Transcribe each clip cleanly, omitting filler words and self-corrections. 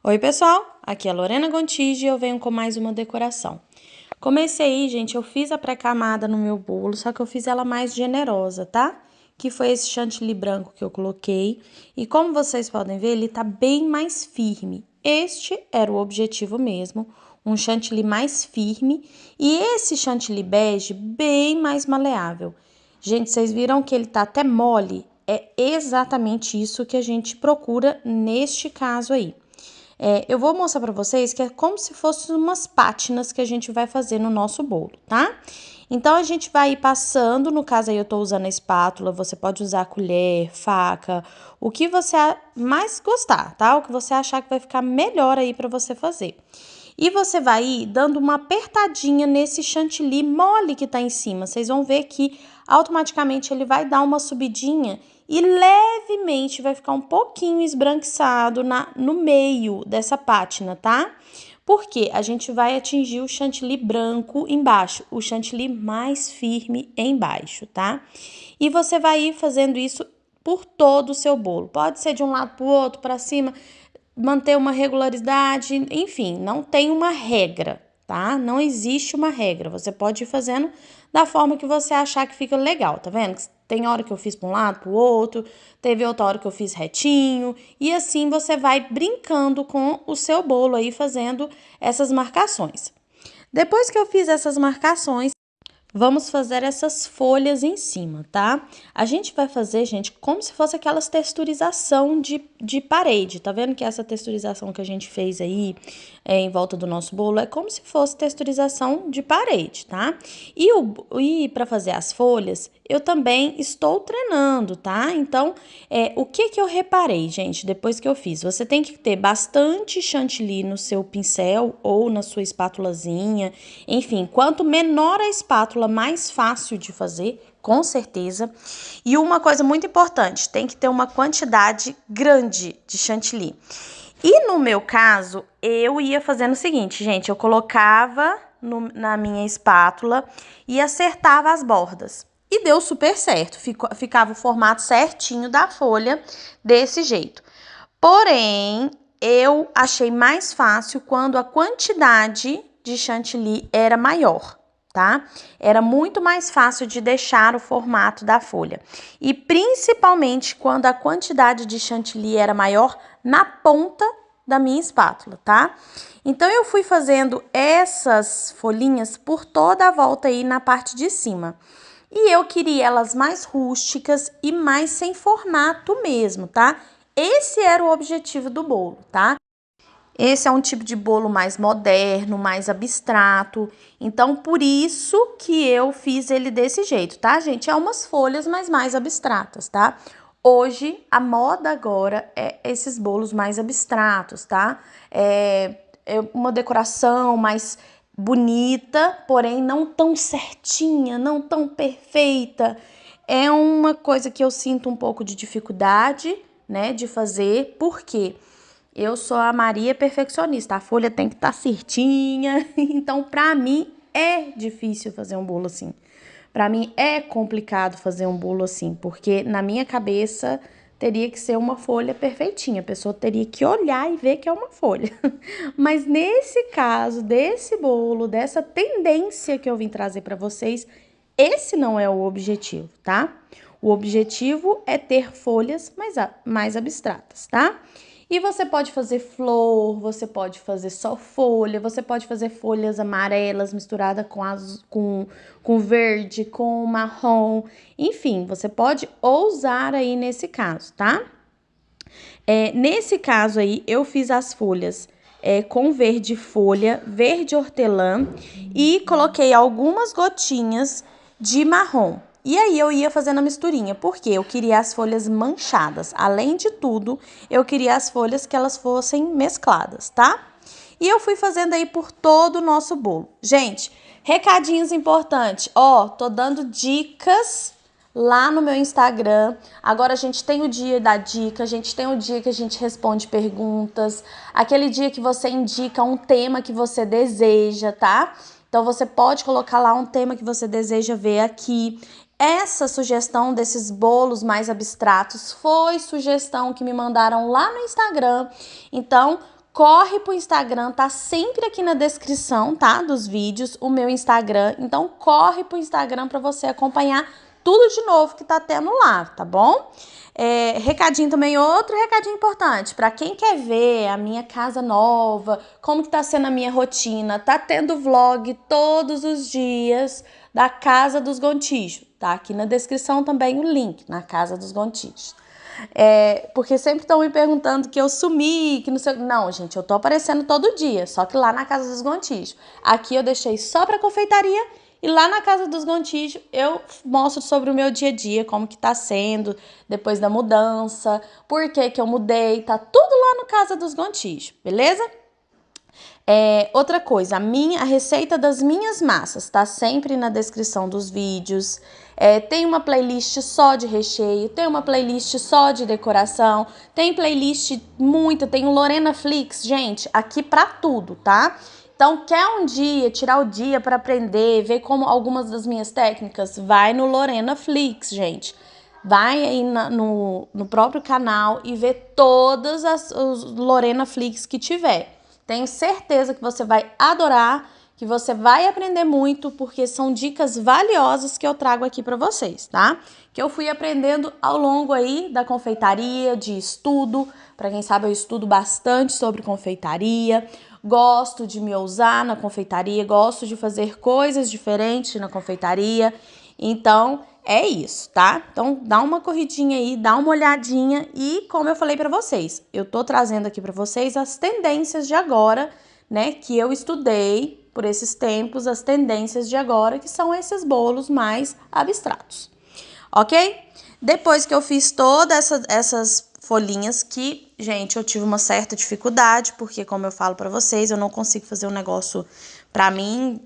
Oi, pessoal! Aqui é a Lorena Gontijo e eu venho com mais uma decoração. Comecei aí, gente, eu fiz a pré-camada no meu bolo, só que eu fiz ela mais generosa, tá? Que foi esse chantilly branco que eu coloquei. E como vocês podem ver, ele tá bem mais firme. Este era o objetivo mesmo, um chantilly mais firme. E esse chantilly bege bem mais maleável. Gente, vocês viram que ele tá até mole? É exatamente isso que a gente procura neste caso aí. Eu vou mostrar pra vocês que é como se fossem umas pátinas que a gente vai fazer no nosso bolo, tá? Então, a gente vai ir passando, no caso aí eu tô usando a espátula, você pode usar colher, faca, o que você mais gostar, tá? O que você achar que vai ficar melhor aí pra você fazer. E você vai ir dando uma apertadinha nesse chantilly mole que tá em cima. Vocês vão ver que automaticamente ele vai dar uma subidinha e levemente vai ficar um pouquinho esbranquiçado no meio dessa pátina, tá? Porque a gente vai atingir o chantilly branco embaixo, o chantilly mais firme embaixo, tá? E você vai ir fazendo isso por todo o seu bolo. Pode ser de um lado para o outro, para cima, manter uma regularidade, enfim, não tem uma regra, tá? Não existe uma regra. Você pode ir fazendo da forma que você achar que fica legal, tá vendo? Tem hora que eu fiz para um lado, para o outro, teve outra hora que eu fiz retinho, e assim você vai brincando com o seu bolo aí, fazendo essas marcações. Depois que eu fiz essas marcações, vamos fazer essas folhas em cima, tá? A gente vai fazer, gente, como se fosse aquelas texturização de parede. Tá vendo que essa texturização que a gente fez aí em volta do nosso bolo é como se fosse texturização de parede, tá? E para fazer as folhas, eu também estou treinando, tá? Então, o que eu reparei, gente, depois que eu fiz? Você tem que ter bastante chantilly no seu pincel ou na sua espátulazinha. Enfim, quanto menor a espátula, mais fácil de fazer, com certeza. E uma coisa muito importante, tem que ter uma quantidade grande de chantilly. E no meu caso, eu ia fazendo o seguinte, gente, eu colocava na minha espátula e acertava as bordas. E deu super certo, ficava o formato certinho da folha desse jeito. Porém, eu achei mais fácil quando a quantidade de chantilly era maior, tá? Era muito mais fácil de deixar o formato da folha. E principalmente quando a quantidade de chantilly era maior na ponta da minha espátula, tá? Então, eu fui fazendo essas folhinhas por toda a volta aí na parte de cima. E eu queria elas mais rústicas e mais sem formato mesmo, tá? Esse era o objetivo do bolo, tá? Esse é um tipo de bolo mais moderno, mais abstrato. Então, por isso que eu fiz ele desse jeito, tá, gente? É umas folhas, mas mais abstratas, tá? Hoje, a moda agora é esses bolos mais abstratos, tá? É uma decoração mais bonita, porém não tão certinha, não tão perfeita. É uma coisa que eu sinto um pouco de dificuldade, né, de fazer, porque eu sou a Maria perfeccionista, a folha tem que estar certinha, então pra mim é difícil fazer um bolo assim. Pra mim é complicado fazer um bolo assim, porque na minha cabeça teria que ser uma folha perfeitinha, a pessoa teria que olhar e ver que é uma folha. Mas nesse caso, desse bolo, dessa tendência que eu vim trazer pra vocês, esse não é o objetivo, tá? O objetivo é ter folhas mais abstratas, tá? E você pode fazer flor, você pode fazer só folha, você pode fazer folhas amarelas misturada com verde, com marrom. Enfim, você pode ousar aí nesse caso, tá? Nesse caso aí, eu fiz as folhas com verde folha, verde hortelã e coloquei algumas gotinhas de marrom. E aí eu ia fazendo a misturinha, porque eu queria as folhas manchadas. Além de tudo, eu queria as folhas que elas fossem mescladas, tá? E eu fui fazendo aí por todo o nosso bolo. Gente, recadinhos importantes. Ó, tô dando dicas lá no meu Instagram. Agora a gente tem o dia da dica, a gente tem o dia que a gente responde perguntas, aquele dia que você indica um tema que você deseja, tá? Então você pode colocar lá um tema que você deseja ver aqui. Essa sugestão desses bolos mais abstratos foi sugestão que me mandaram lá no Instagram. Então, corre pro Instagram, tá sempre aqui na descrição, tá? Dos vídeos, o meu Instagram. Então, corre pro Instagram para você acompanhar tudo de novo que tá tendo lá, tá bom? Recadinho também, outro recadinho importante, para quem quer ver a minha casa nova, como que tá sendo a minha rotina, tá tendo vlog todos os dias da Casa dos Gontijo, tá? Aqui na descrição também o link, na Casa dos Gontijo. Porque sempre estão me perguntando que eu sumi, que não sei... Não, gente, eu tô aparecendo todo dia, só que lá na Casa dos Gontijo. Aqui eu deixei só pra confeitaria e lá na Casa dos Gontijo eu mostro sobre o meu dia a dia, como que tá sendo depois da mudança, por que que eu mudei, tá tudo lá no Casa dos Gontijo, beleza? Outra coisa, a receita das minhas massas tá sempre na descrição dos vídeos. Tem uma playlist só de recheio, tem uma playlist só de decoração, tem playlist tem o Lorena Flix, gente, aqui pra tudo, tá? Então, quer um dia, tirar o dia para aprender, ver como algumas das minhas técnicas, vai no Lorena Flix, gente. Vai aí no próprio canal e vê todas os Lorena Flix que tiver. Tenho certeza que você vai adorar, que você vai aprender muito, porque são dicas valiosas que eu trago aqui para vocês, tá? Que eu fui aprendendo ao longo aí da confeitaria, de estudo. Para quem sabe, eu estudo bastante sobre confeitaria. Gosto de me ousar na confeitaria, gosto de fazer coisas diferentes na confeitaria. Então, é isso, tá? Então, dá uma corridinha aí, dá uma olhadinha e, como eu falei pra vocês, eu tô trazendo aqui pra vocês as tendências de agora, né? Que eu estudei por esses tempos, as tendências de agora, que são esses bolos mais abstratos, ok? Depois que eu fiz todas essas folhinhas que, gente, eu tive uma certa dificuldade, porque, como eu falo pra vocês, eu não consigo fazer um negócio, pra mim,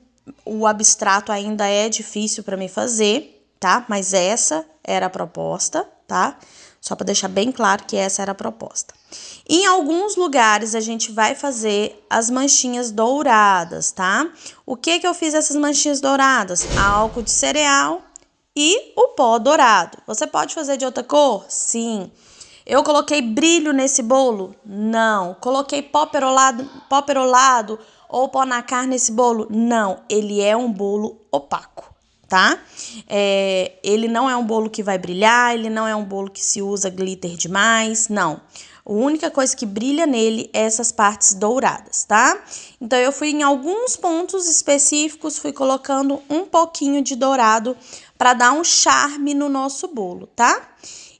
o abstrato ainda é difícil pra mim fazer, tá? Mas essa era a proposta, tá? Só para deixar bem claro que essa era a proposta. Em alguns lugares a gente vai fazer as manchinhas douradas, tá? O que eu fiz essas manchinhas douradas? Álcool de cereal e o pó dourado. Você pode fazer de outra cor? Sim. Eu coloquei brilho nesse bolo? Não. Coloquei pó perolado ou pó na carne nesse bolo? Não. Ele é um bolo opaco, tá? Ele não é um bolo que vai brilhar, ele não é um bolo que se usa glitter demais, não. A única coisa que brilha nele é essas partes douradas, tá? Então, eu fui em alguns pontos específicos, fui colocando um pouquinho de dourado para dar um charme no nosso bolo, tá?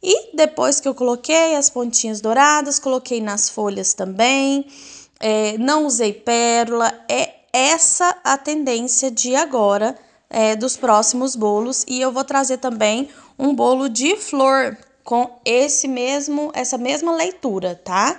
E depois que eu coloquei as pontinhas douradas, coloquei nas folhas também, não usei pérola, é essa a tendência de agora, dos próximos bolos. E eu vou trazer também um bolo de flor com essa mesma leitura, tá?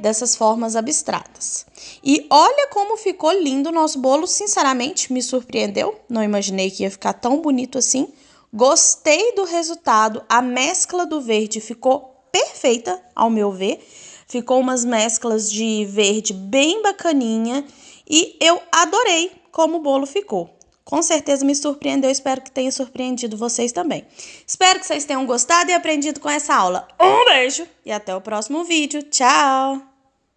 Dessas formas abstratas. E olha como ficou lindo o nosso bolo, sinceramente me surpreendeu, não imaginei que ia ficar tão bonito assim. Gostei do resultado, a mescla do verde ficou perfeita, ao meu ver. Ficou umas mesclas de verde bem bacaninha e eu adorei como o bolo ficou. Com certeza me surpreendeu, espero que tenha surpreendido vocês também. Espero que vocês tenham gostado e aprendido com essa aula. Um beijo e até o próximo vídeo. Tchau!